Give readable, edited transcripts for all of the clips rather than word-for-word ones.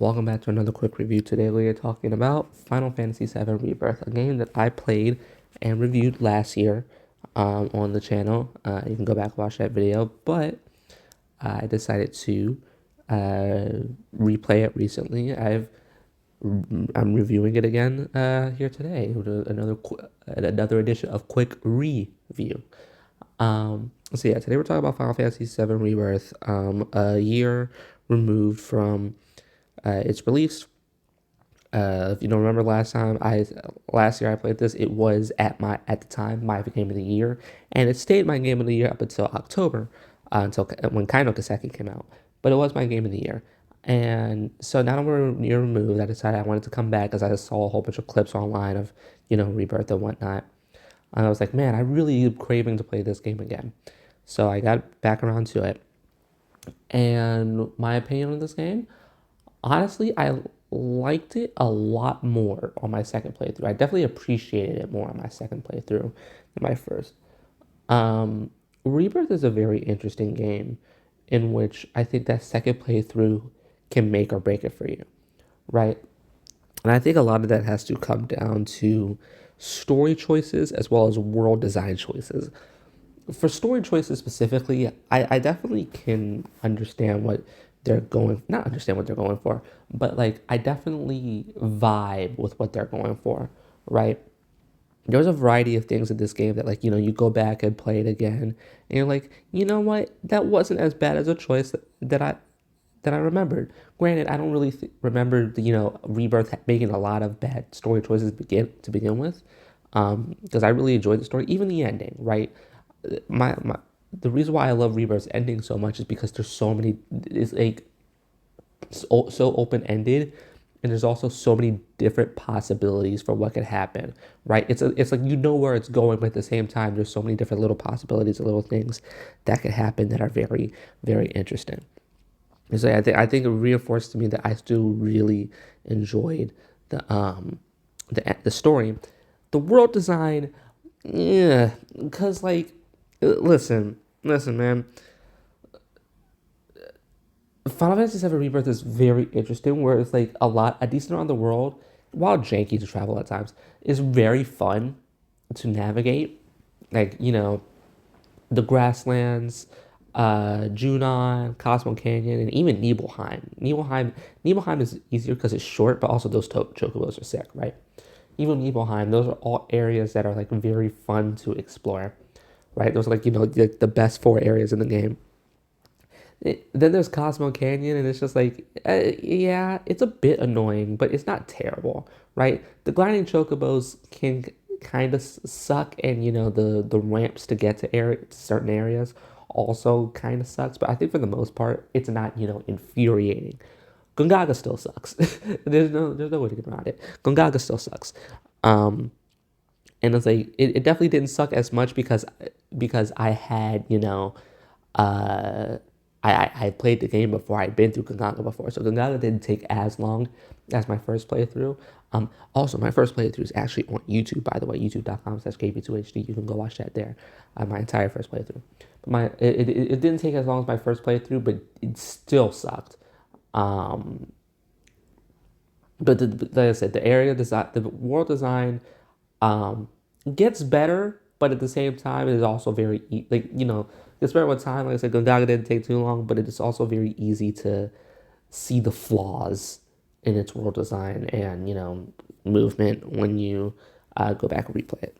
welcome back to another quick review. Today we are talking about Final Fantasy VII Rebirth, a game that I played and reviewed last year on the channel. You can go back and watch that video, but I decided to replay it recently. I'm reviewing it again here today with another edition of Quick Review. Today we're talking about Final Fantasy VII Rebirth, a year removed from its release. If you don't remember last year I played this, it was at the time my game of the year, and it stayed my game of the year up until October, until when Kaino Kaseki came out. But it was my game of the year, and so now that we're a year removed, I decided I wanted to come back because I saw a whole bunch of clips online of Rebirth and whatnot. And I was like, man, I really am craving to play this game again. So I got back around to it, and my opinion on this game. Honestly, I liked it a lot more on my second playthrough. I definitely appreciated it more on my second playthrough than my first. Rebirth is a very interesting game in which I think that second playthrough can make or break it for you, right? And I think a lot of that has to come down to story choices as well as world design choices. For story choices specifically, I definitely can understand what they're not understand what they're going for, but like I definitely vibe with what they're going for, right? There's a variety of things in this game that you go back and play it again and you're like, you know what, that wasn't as bad as a choice that I remembered. Granted, I don't really remember Rebirth making a lot of bad story choices to begin with, because I really enjoyed the story, even the ending, right? My the reason why I love Rebirth's ending so much is because there's so many. It's like so open ended, and there's also so many different possibilities for what could happen. Right? It's like where it's going, but at the same time, there's so many different little possibilities, and little things that could happen that are very very interesting. And so I think it reinforced to me that I still really enjoyed the story, the world design. Yeah, because listen, man. Final Fantasy VII Rebirth is very interesting, where it's like a decent amount of the world, while janky to travel at times, is very fun to navigate. The grasslands, Junon, Cosmo Canyon, and even Nibelheim. Nibelheim is easier because it's short, but also those chocobos are sick, right? Even Nibelheim, those are all areas that are very fun to explore, right? Those are the best four areas in the game. Then there's Cosmo Canyon, and it's just yeah, it's a bit annoying, but it's not terrible, right? The gliding chocobos can kind of suck, and the ramps to get to certain areas also kind of sucks. But I think for the most part, it's not infuriating. Gongaga still sucks. There's no way to get around it. Gongaga still sucks. And it's it definitely didn't suck as much because I had I played the game before. I'd been through Gongaga before, so Gongaga didn't take as long as my first playthrough. Also, my first playthrough is actually on YouTube, by the way, youtube.com/kp2hd. You can go watch that there. My entire first playthrough. But it didn't take as long as my first playthrough, but it still sucked. But like I said, the area design, the world design, gets better, but at the same time, it is also very it's better with time. Like I said, Gongaga didn't take too long, but it is also very easy to see the flaws in its world design and movement when you go back and replay it.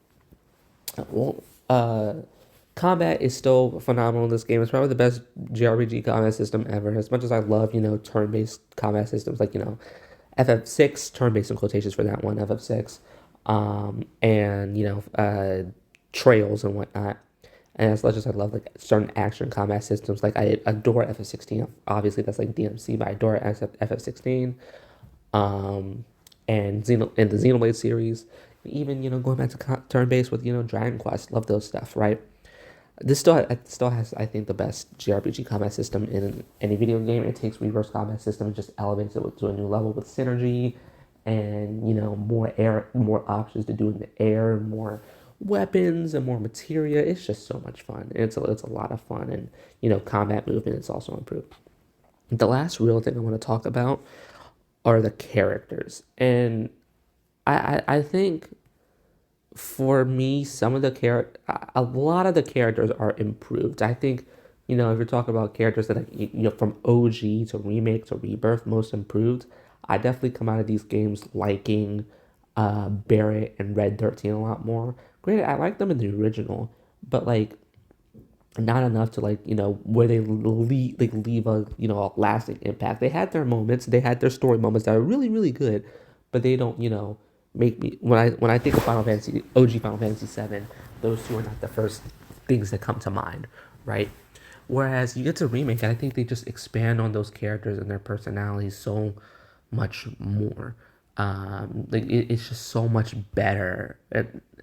Combat is still phenomenal in this game. It's probably the best JRPG combat system ever. As much as I love turn-based combat systems FF6, turn-based in quotations for that one, FF6, and trails and whatnot. And as much as I love certain action combat systems, I adore FF16. Obviously, that's DMC, but I adore FF16, and the Xenoblade series. Even going back to turn-based with Dragon Quest, love those stuff, right? This still has, I think, the best JRPG combat system in any video game. It takes Rebirth's combat system and just elevates it to a new level with synergy, and more options to do in the air, more weapons and more materia. It's just so much fun. It's a lot of fun, and combat movement is also improved. The last real thing I want to talk about are the characters. And I think for me, a lot of the characters are improved. I think, if you're talking about characters that from OG to remake to rebirth, most improved, I definitely come out of these games liking Barrett and Red 13 a lot more. Granted, I like them in the original, but like not enough to where they leave a a lasting impact. They had their moments, they had their story moments that are really really good, but they don't make me when I think of Final Fantasy OG Final Fantasy VII, those two are not the first things that come to mind, right? Whereas you get to remake, and I think they just expand on those characters and their personalities so much more. It's just so much better,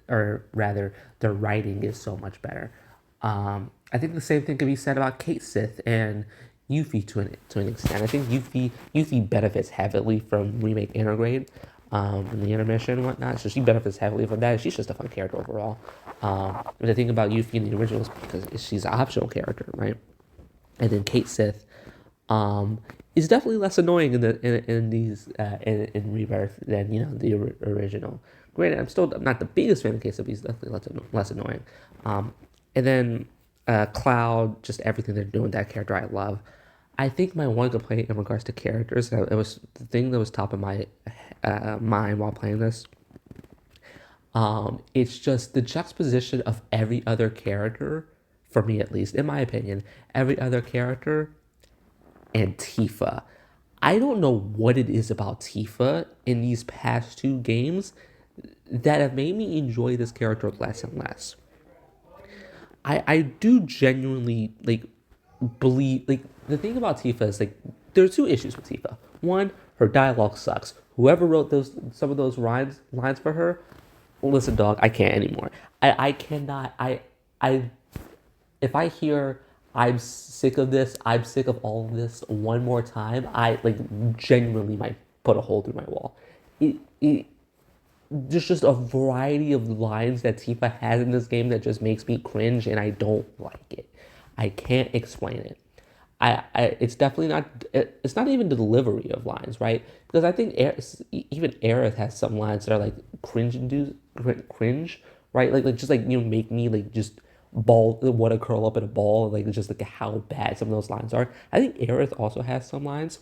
or rather, their writing is so much better. I think the same thing could be said about Kate Sith and Yuffie to an extent. I think Yuffie benefits heavily from remake integrate, and the intermission and whatnot. So she benefits heavily from that. She's just a fun character overall. The thing about Yuffie in the originals because she's an optional character, right? And then Kate Sith, is definitely less annoying in these in Rebirth than the original. Granted, I'm still not the biggest fan of Kate Sith, but he's definitely less annoying. And then Cloud, just everything they're doing, that character I love. I think my one complaint in regards to characters, it was the thing that was top of my mind while playing this. It's just the juxtaposition of every other character, for me at least, in my opinion, every other character and Tifa. I don't know what it is about Tifa in these past two games that have made me enjoy this character less and less. I do genuinely believe the thing about Tifa is there are two issues with Tifa. One, her dialogue sucks. Whoever wrote some of those lines for her, listen, dog, I can't anymore. I cannot. I if I hear I'm sick of this, I'm sick of all of this one more time, I genuinely might put a hole through my wall. It there's just a variety of lines that Tifa has in this game that just makes me cringe, and I don't like it. I can't explain it. It's definitely not. It's not even the delivery of lines, right? Because I think even Aerith has some lines that are cringe, right? Just make me just want to curl up in a ball, just how bad some of those lines are. I think Aerith also has some lines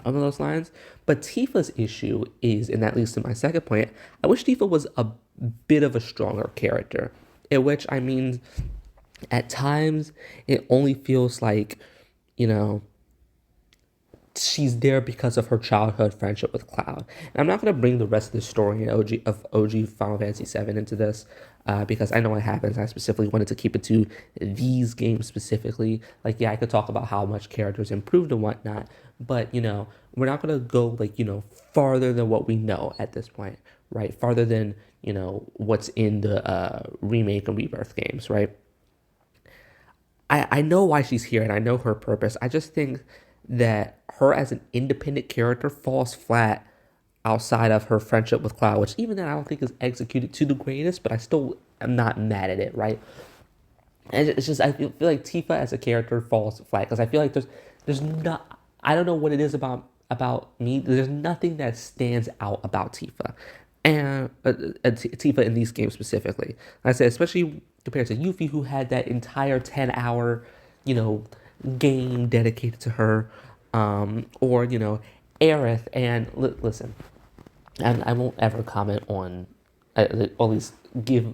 of those lines. But Tifa's issue is, and that leads to my second point, I wish Tifa was a bit of a stronger character. In which I mean, at times it only feels like, you know, she's there because of her childhood friendship with Cloud. And I'm not going to bring the rest of the story of OG Final Fantasy VII into this because I know what happens. I specifically wanted to keep it to these games specifically. Yeah, I could talk about how much characters improved and whatnot, but we're not going to go farther than what we know at this point, right? Farther than what's in the remake and rebirth games, right? I know why she's here and I know her purpose. I just think that her as an independent character falls flat outside of her friendship with Cloud, which even then I don't think is executed to the greatest, but I still am not mad at it, right? And it's just I feel like Tifa as a character falls flat because I feel like there's not, I don't know what it is about me. There's nothing that stands out about Tifa and Tifa in these games specifically. Like I said, especially compared to Yuffie, who had that entire 10-hour, game dedicated to her, or Aerith. And listen, and I won't ever comment on, at least give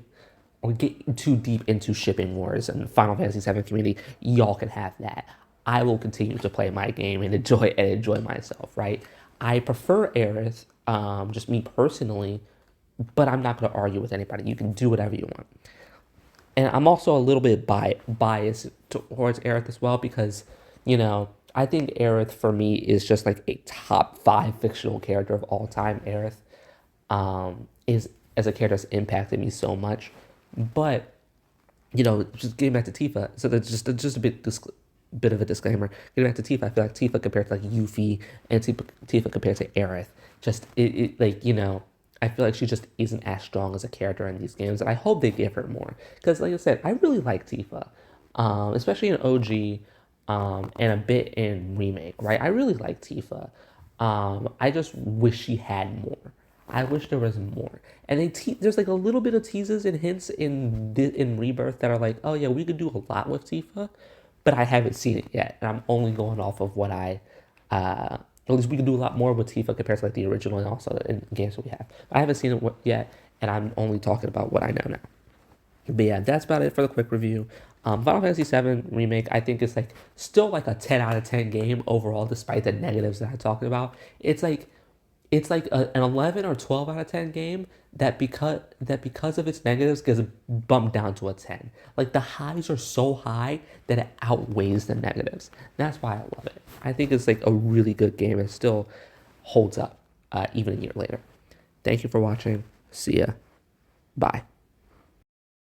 or get too deep into shipping wars and Final Fantasy VII community. Y'all can have that. I will continue to play my game and enjoy myself. Right. I prefer Aerith, just me personally, but I'm not going to argue with anybody. You can do whatever you want. And I'm also a little bit biased towards Aerith as well because, I think Aerith for me is just a top 5 fictional character of all time. Aerith is as a character has impacted me so much. But, just getting back to Tifa, so that's just a bit of a disclaimer. Getting back to Tifa, I feel like Tifa compared to Yuffie and Tifa compared to Aerith, just I feel like she just isn't as strong as a character in these games, and I hope they give her more. Because, like I said, I really like Tifa, especially in OG, and a bit in Remake, right? I really like Tifa. I just wish she had more. I wish there was more. And there's like a little bit of teases and hints in Rebirth that are like, oh yeah, we could do a lot with Tifa, but I haven't seen it yet, and I'm only going off of what at least we can do a lot more with Tifa compared to like the original and also in games that we have. I haven't seen it yet, and I'm only talking about what I know now. But yeah, that's about it for the quick review. Final Fantasy VII Remake, I think is like still like a 10 out of 10 game overall, despite the negatives that I talked about. It's like an 11 or 12 out of 10 game that because of its negatives gets bumped down to a 10. Like the highs are so high that it outweighs the negatives. That's why I love it. I think it's like a really good game. It still holds up even a year later. Thank you for watching. See ya. Bye.